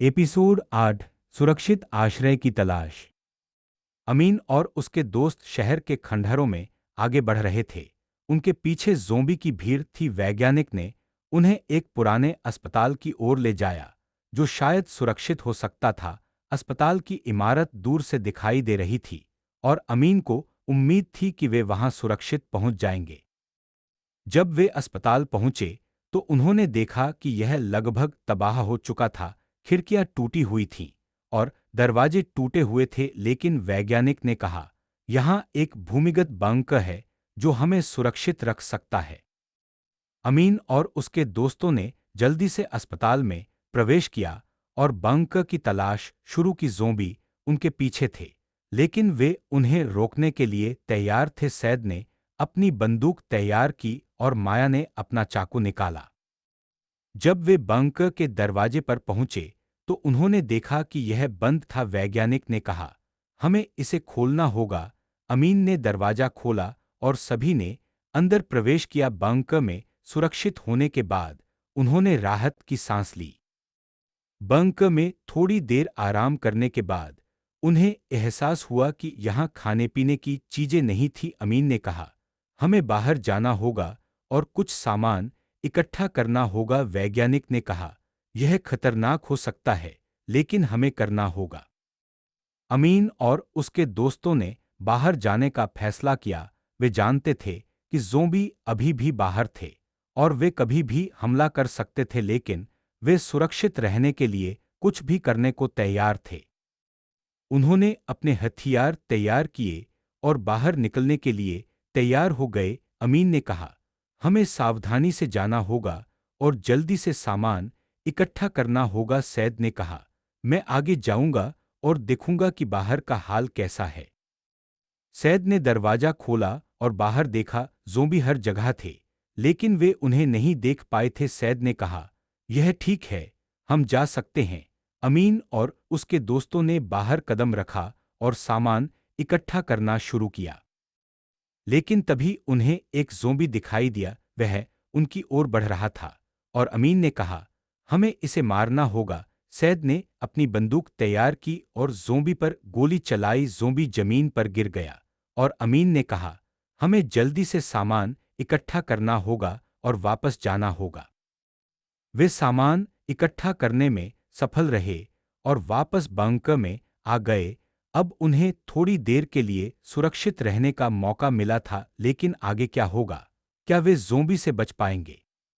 Episode 8 सुरक्षित आश्रय की तलाश। अमीन और उसके दोस्त शहर के खंडहरों में आगे बढ़ रहे थे। उनके पीछे ज़ोंबी की भीड़ थी। वैज्ञानिक ने उन्हें एक पुराने अस्पताल की ओर ले जाया, जो शायद सुरक्षित हो सकता था। अस्पताल की इमारत दूर से दिखाई दे रही थी और अमीन को उम्मीद थी कि वे वहां सुरक्षित पहुंच जाएंगे। जब वे अस्पताल पहुंचे तो उन्होंने देखा कि यह लगभग तबाह हो चुका था। खिड़कियां टूटी हुई थीं और दरवाजे टूटे हुए थे, लेकिन वैज्ञानिक ने कहा, यहाँ एक भूमिगत बंकर है जो हमें सुरक्षित रख सकता है। अमीन और उसके दोस्तों ने जल्दी से अस्पताल में प्रवेश किया और बंकर की तलाश शुरू की। ज़ोंबी उनके पीछे थे, लेकिन वे उन्हें रोकने के लिए तैयार थे। सैद ने अपनी बंदूक तैयार की और माया ने अपना चाकू निकाला। जब वे बंकर के दरवाजे पर पहुंचे तो उन्होंने देखा कि यह बंद था। वैज्ञानिक ने कहा, हमें इसे खोलना होगा। अमीन ने दरवाजा खोला और सभी ने अंदर प्रवेश किया। बंकर में सुरक्षित होने के बाद उन्होंने राहत की सांस ली। बंकर में थोड़ी देर आराम करने के बाद उन्हें एहसास हुआ कि यहाँ खाने पीने की चीजें नहीं थी। अमीन ने कहा, हमें बाहर जाना होगा और कुछ सामान इकट्ठा करना होगा। वैज्ञानिक ने कहा, यह खतरनाक हो सकता है, लेकिन हमें करना होगा। अमीन और उसके दोस्तों ने बाहर जाने का फैसला किया। वे जानते थे कि ज़ोंबी अभी भी बाहर थे और वे कभी भी हमला कर सकते थे, लेकिन वे सुरक्षित रहने के लिए कुछ भी करने को तैयार थे। उन्होंने अपने हथियार तैयार किए और बाहर निकलने के लिए तैयार हो गए। अमीन ने कहा, हमें सावधानी से जाना होगा और जल्दी से सामान इकट्ठा करना होगा। सैद ने कहा, मैं आगे जाऊंगा और देखूंगा कि बाहर का हाल कैसा है। सैद ने दरवाजा खोला और बाहर देखा। ज़ोंबी हर जगह थे, लेकिन वे उन्हें नहीं देख पाए थे। सैद ने कहा, यह ठीक है, हम जा सकते हैं। अमीन और उसके दोस्तों ने बाहर कदम रखा और सामान इकट्ठा करना शुरू किया। लेकिन तभी उन्हें एक ज़ोंबी दिखाई दिया। वह उनकी ओर बढ़ रहा था और अमीन ने कहा, हमें इसे मारना होगा। सैद ने अपनी बंदूक तैयार की और ज़ोंबी पर गोली चलाई। ज़ोंबी जमीन पर गिर गया और अमीन ने कहा, हमें जल्दी से सामान इकट्ठा करना होगा और वापस जाना होगा। वे सामान इकट्ठा करने में सफल रहे और वापस बंकर में आ गए। अब उन्हें थोड़ी देर के लिए सुरक्षित रहने का मौका मिला था, लेकिन आगे क्या होगा? क्या वे ज़ोंबी से बच पाएंगे?